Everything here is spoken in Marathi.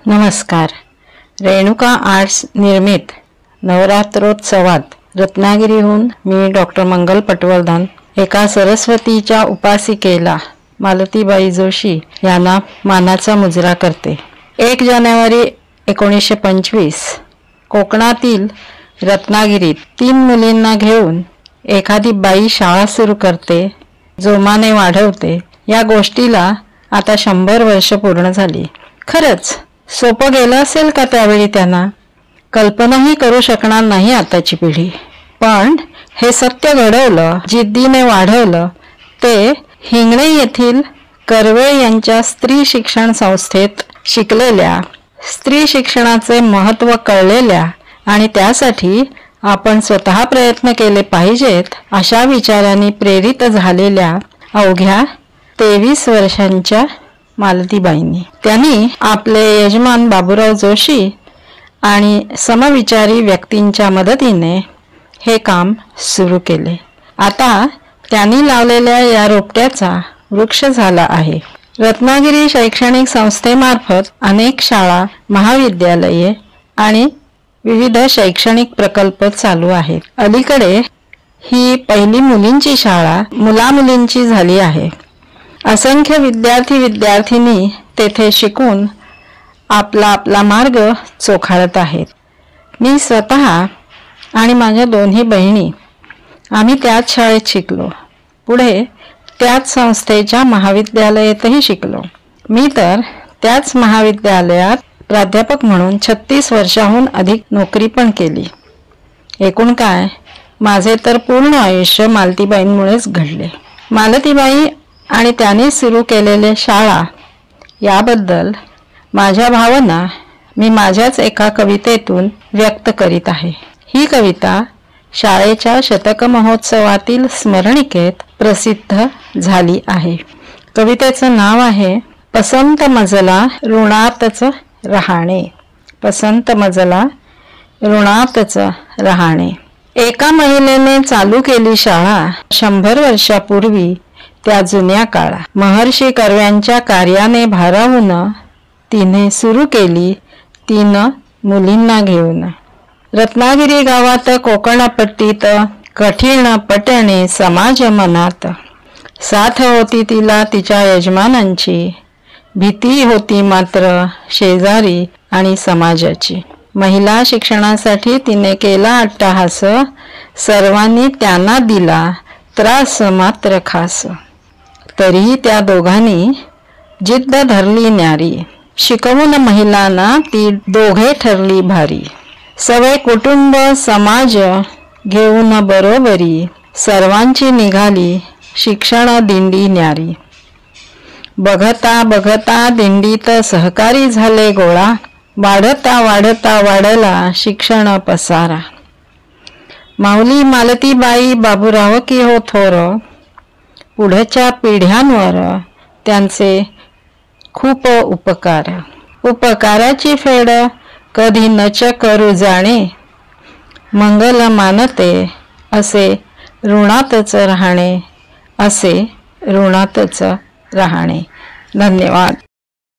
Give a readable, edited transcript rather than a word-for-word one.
नमस्कार. रेणुका आर्ट्स निर्मित नवरात्रोत्सवात रत्नागिरीहून मी डॉक्टर मंगल पटवर्धन एका सरस्वतीच्या उपासिकेला मालतीबाई जोशी यांना मानाचा मुजरा करते. 1 जानेवारी 1925 कोकणातील रत्नागिरीत 3 मुलींना घेऊन एखादी बाई शाळा सुरू करते, जोमाने वाढवते. या गोष्टीला आता 100 वर्ष पूर्ण झाली. खरंच सोपं गेलं असेल का त्यावेळी त्यांना? कल्पनाही करू शकणार नाही आताची पिढी. पण हे सत्य घडवलं, जिद्दीने वाढवलं ते हिंगणे येथील कर्वे यांच्या स्त्री शिक्षण संस्थेत शिकलेल्या, स्त्री शिक्षणाचे महत्त्व कळलेल्या आणि त्यासाठी आपण स्वतः प्रयत्न केले पाहिजेत अशा विचारांनी प्रेरित झालेल्या अवघ्या 23 वर्षांच्या मालतीबाईंनी. त्यांनी आपले यजमान बाबूराव जोशी आणि समविचारी व्यक्तींच्या मदतीने हे काम सुरू केले. आता त्यांनी लावलेल्या या रोपट्याचा वृक्ष झाला आहे. रत्नागिरी शैक्षणिक संस्थेमार्फत अनेक शाळा, महाविद्यालये आणि विविध शैक्षणिक प्रकल्प चालू आहेत. अलीकडे ही पहिली मुलींची शाळा मुलामुलींची झाली आहे. असंख्य विद्यार्थी-विद्यार्थिनी तेथे शिकून आपला मार्ग चोखाळत आहेत. मी स्वतः आणि माझ्या 2 बहिणी आम्ही त्याच शाळेत शिकलो. पुढे त्याच संस्थेच्या महाविद्यालयातही शिकलो. मी तर त्याच महाविद्यालयात प्राध्यापक म्हणून 36 वर्षाहून अधिक नोकरी पण केली. एकूण काय, माझे तर पूर्ण आयुष्य मालतीबाईंमुळेच घडले. मालतीबाई आणि त्यांनी सुरू केलेले शाळा याबद्दल माझ्या भावना मी माझ्याच एका कवितेतून व्यक्त करीत आहे. ही कविता शाळेच्या शतक महोत्सवातील स्मरणिकेत प्रसिद्ध झाली आहे. कवितेचं नाव आहे पसंत मजला ऋणातच रहाणे. पसंत मजला ऋणातच रहाणे. एका महिलेने चालू केली शाळा 100 वर्षापूर्वी त्या जुन्या काळा. महर्षी कर्व्यांच्या कार्याने भारावून तिने सुरू केली 3 मुलींना घेऊन. रत्नागिरी गावात कोकणपट्टीत कठीण पटणे समाज मनात. साथ होती तिला तिच्या यजमानांची, भीती होती मात्र शेजारी आणि समाजाची. महिला शिक्षणासाठी तिने केला अट्टहास, सर्वांनी त्यांना दिला त्रास मात्र खास. तरीही त्या दोघांनी जिद्द धरली न्यारी, शिकवून महिलांना ती दोघे ठरली भारी. सगळे कुटुंब समाज घेऊन बरोबरी, सर्वांची निघाली शिक्षण दिंडी न्यारी. बघता बघता दिंडीत सहकारी झाले गोळा, वाढता वाढता वाढला शिक्षण पसारा. माऊली मालतीबाई बाबूराव की हो थोर, पुढच्या पिढ्यांवर त्यांचे खूप उपकार. उपकाराची फेड कधी नच करू जाणे, मंगल मानते असे ऋणातच राहणे, असे ऋणातच राहणे. धन्यवाद.